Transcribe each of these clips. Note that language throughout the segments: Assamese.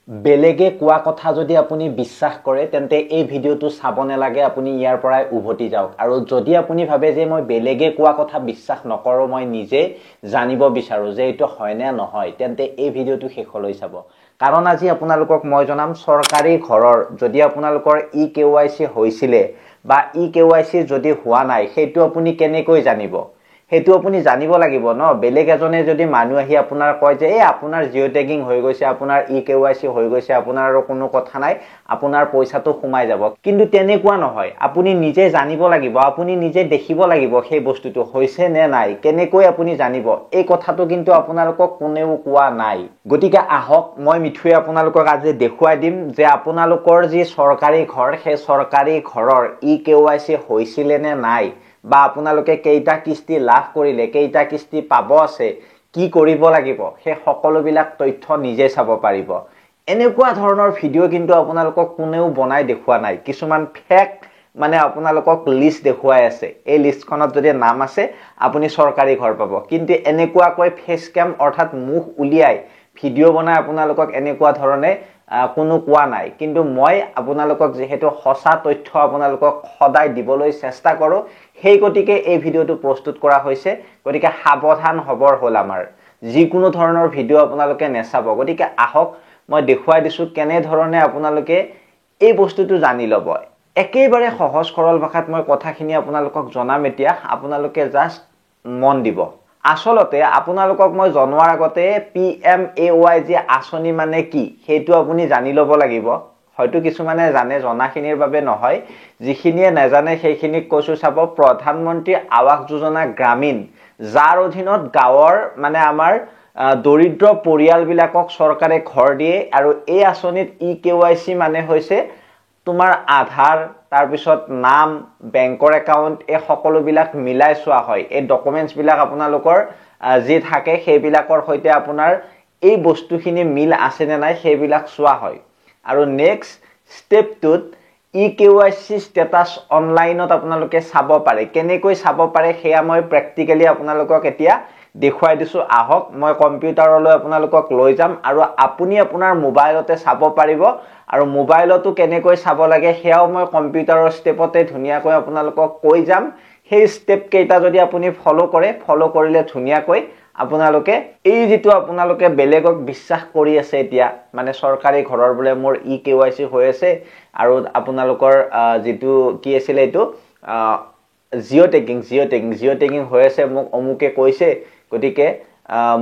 বেলেগে কোৱা কথা যদি আপুনি বিশ্বাস কৰে তেন্তে এই ভিডিওটো চাব নালাগে আপুনি ইয়াৰ পৰাই উভতি যাওক আৰু যদি আপুনি ভাবে যে মই বেলেগে কোৱা কথা বিশ্বাস নকৰো মই নিজে জানিব বিচাৰো যে এটো হয় না নহয় তেন্তে এই ভিডিওটো শেষলৈ চাব কাৰণ আজি আপোনালোকক মই জনাম সৰকাৰি ঘৰৰ যদি আপোনালোকৰ EKYC হৈছিলে বা EKYC যদি হোৱা নাই হেতু আপুনি কেনেকৈ জানিব হেতু আপুনি জানিব লাগিব ন বেলেগ এজনে যদি মানুহ আহি আপোনাৰ কয় যে এই আপোনাৰ জিও ট্যাগিং হৈ গৈছে আপোনাৰ EKYC হৈ গৈছে আপোনাৰ কোনো কথা নাই আপোনাৰ পইচাটো সোমাই যাব কিন্তু তেনেকুৱা নহয় আপুনি নিজে জানিব লাগিব আপুনি নিজে দেখিব লাগিব সেই বস্তুটো হৈছে নে নাই কেনেকৈ আপুনি জানিব এই কথাটো কিন্তু আপোনালোকক কোনেও কোৱা নাই গতিকে আহক মই মিঠুৱে আপোনালোকক আজি দেখুৱাই দিম যে আপোনালোকৰ যি সৰকাৰি ঘৰ সেই সৰকাৰি ঘৰৰ EKYC হৈছিলে নে নাই বা আপোনালোকে কেইটা কিস্তি লাভ কৰিলে কেইটা কিস্তি পাব আছে কি কৰিব লাগিব হে সকলো বিলাক তথ্য নিজে চাব পাৰিব এনেকুৱা ধৰণৰ ভিডিও কিন্তু আপোনালোকক কোনেও বনাই দেখুৱা নাই কিছুমান ফেক মানে আপোনালোকক লিষ্ট দেখুৱাই আছে এই লিষ্টখনত যদি নাম আছে আপুনি সৰকাৰি ঘৰ পাব কিন্তু এনেকুৱা কৈ ফেক স্ক্যাম অৰ্থাৎ মুখ উলিয়াই ভিডিও বনাই আপোনালোকক এনেকুৱা ধৰণে কোনো কোৱা নাই কিন্তু মই আপোনালোকক যেহেতু হসা তথ্য আপোনালোকক সদায় দিবলৈ চেষ্টা কৰো সেই গতিকে এই ভিডিওটো প্ৰস্তুত কৰা হৈছে গতিকে সাৱধান হবৰ হল আমাৰ যিকোনো ধৰণৰ ভিডিও আপোনালোকে নেচাব গতিকে আহক মই দেখুৱাই দিছো কেনে ধৰণে আপোনালোকে এই বস্তুটো জানি লব একেবাৰে সহজ সৰল ভাষাত মই কথাখিনি আপোনালোকক জনাম এতিয়া আপোনালোকে জাস্ট মন দিব আসলতে আপোনালোকক মই জনোৱাৰ আগতে PMAY যে আঁচনি মানে কি হেতু আপুনি জানি লব লাগিব হয়তো কিছুমানে জানে জনাখিনিৰ বাবে নহয় যিখিনিয়ে নাজানে সেইখিনিক কৈছো চাব প্ৰধানমন্ত্ৰী আৱাস যোজনা গ্ৰামীণ যাৰ অধীনত গাঁৱৰ মানে আমাৰ দৰিদ্ৰ পৰিয়াল বিলাকক চৰকাৰে ঘৰ দিয়ে আৰু এই আঁচনিত EKYC মানে হৈছে তোমাৰ আধাৰ তাৰ পিছত নাম বেংকৰ একাউন্ট এই সকলো বিলাক মিলাই চোৱা হয় এই ডকুমেন্টস বিলাক আপোনালোকৰ যে থাকে সেইবিলাকৰ সৈতে আপোনাৰ এই বস্তুখিনি মিল আছে নে নাই সেইবিলাক চোৱা হয় আৰু নেক্সট স্টেপটোত EKYC স্ট্যাটাস অনলাইনত আপোনালোকে চাব পাৰে কেনেকৈ চাব পাৰে হেয়া মই প্ৰ্যাকটিক্যালি আপোনালোকক এতিয়া দেখুৱাই দিছো আহক মই কম্পিউটাৰলৈ আপোনালোকক লৈ যাম আৰু আপুনি আপোনাৰ মোবাইলতে চাব পাৰিব আৰু মোবাইলতো কেনেকৈ চাব লাগে হেয়াও মই কম্পিউটাৰৰ স্টেপতে ধুনিয়াকৈ আপোনালোকক কৈ যাম সেই স্টেপ কেইটা যদি আপুনি ফলো কৰিলে ধুনিয়াকৈ আপোনালোকে এই যেটো আপোনালোকে বেলেগক বিশ্বাস কৰি আছে এতিয়া মানে সৰকাৰি ঘৰৰ বলে মোৰ EKYC হৈ আছে আৰু আপোনালোকৰ যেটো কি আছিল এটো জিও ট্যাগিং হৈ আছে মোক অমুকে কৈছে গতিকে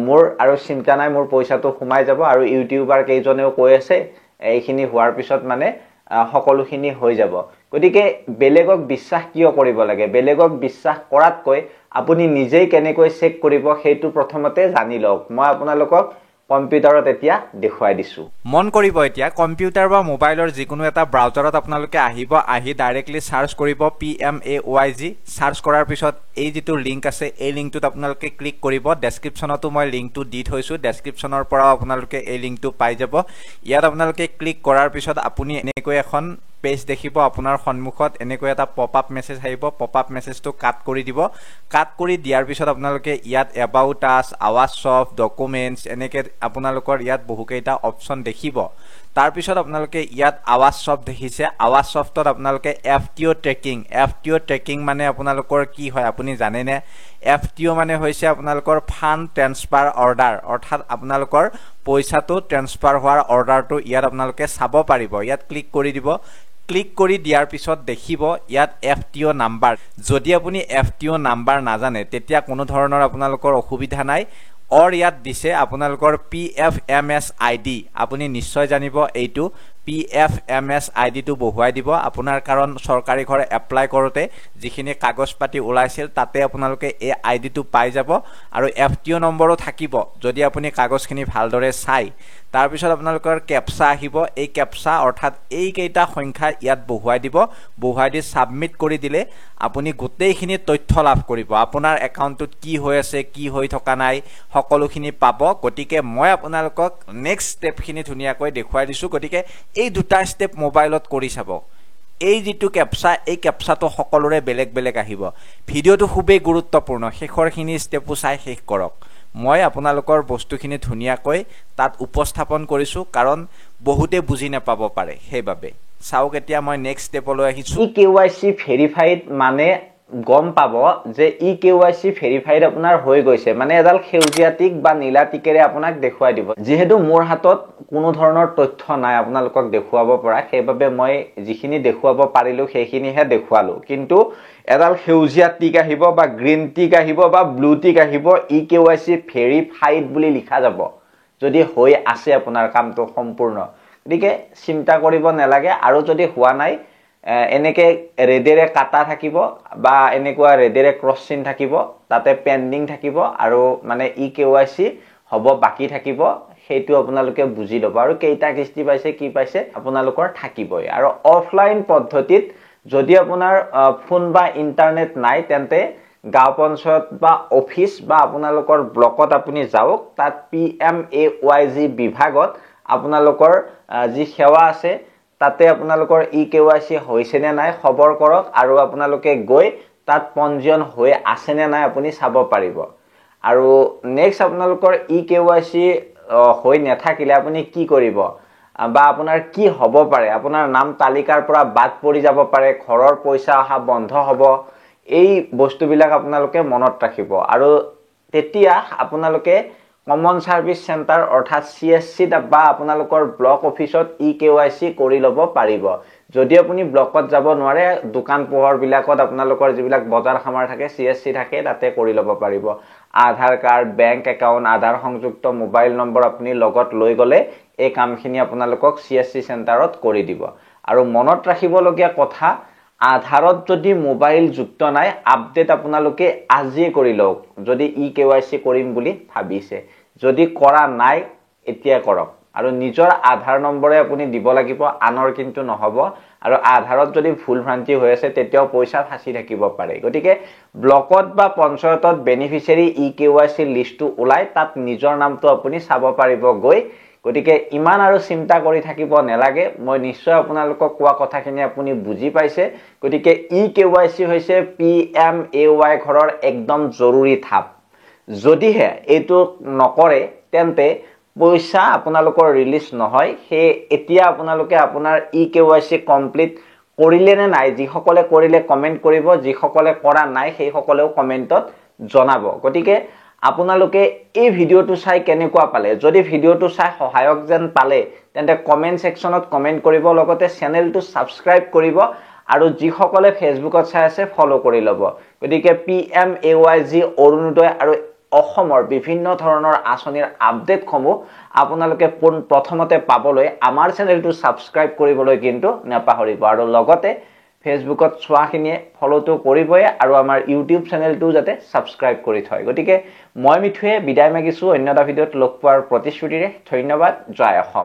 মোৰ আৰু চিন্তা নাই মোৰ পইচাটো সোমাই যাব আৰু ইউটিউবাৰ কেইজনেও কৈ আছে এইখিনি হোৱাৰ পিছত মানে সকলোখিনি হৈ যাব গতিকে বেলেগক বিশ্বাস কিয় কৰিব লাগে বেলেগক বিশ্বাস কৰাতকৈ আপুনি নিজেই কেনেকৈ চেক কৰিব হেতু প্ৰথমতে জানি লওক মই আপোনালোকক কম্পিউটাৰত এতিয়া দেখুৱাই দিছো মন কৰিব এতিয়া কম্পিউটাৰ বা মোবাইলৰ যিকোনো এটা ব্ৰাউজাৰত আপোনালোকে আহিব আহি ডাইৰেক্টলি সাৰ্চ কৰিব PMAYG সাৰ্চ কৰাৰ পিছত এই যেটো লিংক আছে এই লিংকটোত আপোনালোকে ক্লিক কৰিব ডেসক্ৰিপচনতো মই লিংকটো দি থৈছো ডেসক্ৰিপচনৰ পৰা আপোনালোকে এই লিংকটো পাই যাব ইয়াত আপোনালোকে ক্লিক কৰাৰ পিছত আপুনি এনেকৈ এখন পেজ দেখিব আপোনাৰ সন্মুখত এনেকৈ এটা পপআপ মেছেজ আহিব পপআপ মেছেজটো কাট কৰি দিব কাট কৰি দিয়াৰ পিছত আপোনালোকে ইয়াত এবাউট আস আৱাজ সফট ডকুমেন্টস এনেকৈ আপোনালোকৰ ইয়াত বহুকেইটা অপচন দেখিব তাৰ পিছত আপোনালোকে ইয়াত আৱাজ সফট দেখিছে আৱাজ সফটত আপোনালোকে FTO ট্ৰেকিং মানে আপোনালোকৰ কি হয় আপুনি জানে নে FTO মানে হৈছে আপোনালোকৰ ফান্ড ট্ৰান্সফাৰ অৰ্ডাৰ অৰ্থাৎ আপোনালোকৰ পইচাটো ট্ৰান্সফাৰ হোৱাৰ অৰ্ডাৰটো ইয়াত আপোনালোকে চাব পাৰিব ইয়াত ক্লিক কৰি দিব ক্লিক কৰি দিয়াৰ পিছত দেখিব ইয়াত FTO নাম্বাৰ যদি আপুনি FTO নাম্বাৰ নাজানে তেতিয়া কোনো ধৰণৰ আপোনালোকৰ অসুবিধা নাই और यात दिसे আপোনালোকৰ PFMS ID আপুনি নিশ্চয় জানিব এইটো PFMS ID টো বহুৱাই দিব আপোনাৰ কাৰণ সৰকাৰি ঘৰ এপ্লাই কৰোতে যিখিনি কাগজ পাতি ওলাইছিল তাতে আপোনালোকে এই ID টো পাই যাব আৰু FTO নম্বৰো থাকিব যদি আপুনি কাগজখিনি ভালদৰে চাই তাৰ পিছত আপোনালোকৰ ক্যাপচা আহিব এই ক্যাপচা অৰ্থাৎ এই কেইটা সংখ্যা ইয়াত বহুৱাই দিব বহুৱাই দি সাবমিট কৰি দিলে আপুনি গোটেইখিনি তথ্য লাভ কৰিব আপোনাৰ একাউণ্টত কি হৈ আছে কি হৈ থকা নাই সকলোখিনি পাব গতিকে মই আপোনালোকক নেক্সট স্টেপখিনি ধুনিয়াকৈ দেখুৱাই দিছো গতিকে এই দুটা স্টেপ মোবাইলত কৰি চাব এই যেটো ক্যাপচা এই ক্যাপচাটো সকলোৰে বেলেগ বেলেগ আহিব ভিডিওটো খুবেই গুৰুত্বপূৰ্ণ শেষৰখিনি স্টেপু চাই শেষ কৰক মই আপোনালোকৰ বস্তুখিনি ধুনিয়াকৈ তাত উপস্থাপন কৰিছো কাৰণ বহুতে বুজি নাপাব পাৰে সেইবাবে চাওক এতিয়া মই নেক্সট ষ্টেপলৈ আহিছো EKYC ভেৰিফাইড মানে গম পাব যে EKYC ভেৰিফাইড আপোনাৰ হৈ গৈছে মানে এডাল সেউজীয়া টিক বা নীলা টিকেৰে আপোনাক দেখুৱাই দিব যেহেতু মোৰ হাতত কোনো ধৰণৰ তথ্য নাই আপোনালোকক দেখুৱাব পৰা সেইবাবে মই যিখিনি দেখুৱাব পাৰিলো সেইখিনিহে দেখুৱালো কিন্তু এডাল সেউজীয়া টিক আহিব বা গ্ৰীণ টিক আহিব বা ব্লু টিক আহিব EKYC ভেৰিফাইড বুলি লিখা যাব যদি হৈ আছে আপোনাৰ কামটো সম্পূৰ্ণ গতিকে চিন্তা কৰিব নালাগে আৰু যদি হোৱা নাই এনেকে ৰেডেৰে কাটা থাকিব বা এনেকুৱা ৰেডেৰে ক্ৰছ চিন থাকিব তাতে পেন্ডিং থাকিব আৰু মানে EKYC হ'ব বাকি থাকিব সেইটো আপোনালোকে বুজি ল'ব আৰু কেইটা কিস্তি পাইছে কি পাইছে আপোনালোকৰ থাকিবই আৰু অফলাইন পদ্ধতিত যদি আপোনাৰ ফোন বা ইন্টাৰনেট নাই তেন্তে গাঁও পঞ্চায়ত বা অফিস বা আপোনালোকৰ ব্লকত আপুনি যাওক তাত PMAYG বিভাগত আপোনালোকৰ যি সেৱা আছে তাতে আপোনালোকৰ EKYC হৈছে নে নাই খবৰ কৰক আৰু আপোনালোকে গৈ তাত পঞ্জীয়ন হৈ আছে নে নাই আপুনি চাব পাৰিব আৰু নেক্সট আপোনালোকৰ EKYC হৈ নাথাকিলে আপুনি কি কৰিব বা আপোনাৰ কি হ'ব পাৰে আপোনাৰ নাম তালিকাৰ পৰা বাদ পৰি যাব পাৰে ঘৰৰ পইচা অহা বন্ধ হ'ব এই বস্তুবিলাক আপোনালোকে মনত ৰাখিব আৰু তেতিয়া আপোনালোকে কমন সাৰ্ভিস সেন্টাৰ অৰ্থাৎ CSC বা আপোনালোকৰ ব্লক অফিসত EKYC কৰি ল'ব পাৰিব যদি আপুনি ব্লকত যাব নোৱাৰে দোকান পোহৰ বিলাকত আপোনালোকৰ যিবিলাক বজাৰ খামাৰ থাকে CSC থাকে তাতে কৰি ল'ব পাৰিব আধাৰ কাৰ্ড বেংক একাউণ্ট আধাৰ সংযুক্ত মোবাইল নম্বৰ আপুনি লগত লৈ গলে এই কামখিনি আপোনালোকক CSC সেন্টাৰত কৰি দিব আৰু মনত ৰাখিবলগীয়া কথা আধাৰত যদি মোবাইল যুক্ত নাই আপডেট আপোনালোকে আজিয়ে কৰি লওক যদি EKYC কৰিম বুলি ভাবিছে যদি কৰা নাই এতিয়া কৰক আৰু নিজৰ আধাৰ নম্বৰে আপুনি দিব লাগিব আনৰ কিন্তু নহব আৰু আধাৰত যদি ভুল ভ্ৰান্তি হৈ আছে তেতিয়াও পইচা ফাঁচি থাকিব পাৰে গতিকে ব্লকত বা পঞ্চায়তত বেনিফিচিয়াৰী EKYC লিষ্টটো ওলাই তাত নিজৰ নামটো আপুনি চাব পাৰিব গৈ গতিকে ইমান আৰু চিন্তা কৰি থাকিব নালাগে মই নিশ্চয় আপোনালোকক কোৱা কথাখিনি আপুনি বুজি পাইছে গতিকে EKYC হৈছে PMAY ঘৰৰ একদম জৰুৰী থাপ যদিহে এইটো নকৰে তেন্তে পইচা আপোনালোকৰ ৰিলিজ নহয় হে এতিয়া আপোনালোকে আপোনাৰ EKYC কমপ্লিট কৰিলে নে নাই যিসকলে কৰিলে কমেন্ট কৰিব যিসকলে কৰা নাই সেই সকলেও কমেন্টত জনাব গতিকে আপোনালোকে এই ভিডিওটো চাই কেনেকুৱা পালে যদি ভিডিওটো চাই সহায়ক যেন পালে তেন্তে কমেন্ট সেকশনত কমেন্ট কৰিব লগতে চেনেলটো সাবস্ক্ৰাইব কৰিব আৰু যিসকলে ফেসবুকত চাই আছে ফলো কৰি ল'ব গতিকে PMAYG অৰুণোদয় আৰু অসমৰ বিভিন্ন ধৰণৰ আঁচনিৰ আপডেটসমূহ আপোনালোকে প্ৰথমতে পাবলৈ আমাৰ চেনেলটো সাবস্ক্ৰাইব কৰিবলৈ কিন্তু নাপাহৰিব আৰু লগতে ফেসবুকত চোৱাখিনিয়ে ফলোটো কৰিবই আৰু আমাৰ ইউটিউব চেনেলটো যাতে সাবস্ক্ৰাইব কৰি থয় গতিকে মই মিঠুৱে বিদায় মাগিছো অন্য এটা ভিডিওত লগ পোৱাৰ প্ৰতিশ্ৰুতিৰে ধন্যবাদ জয় অসম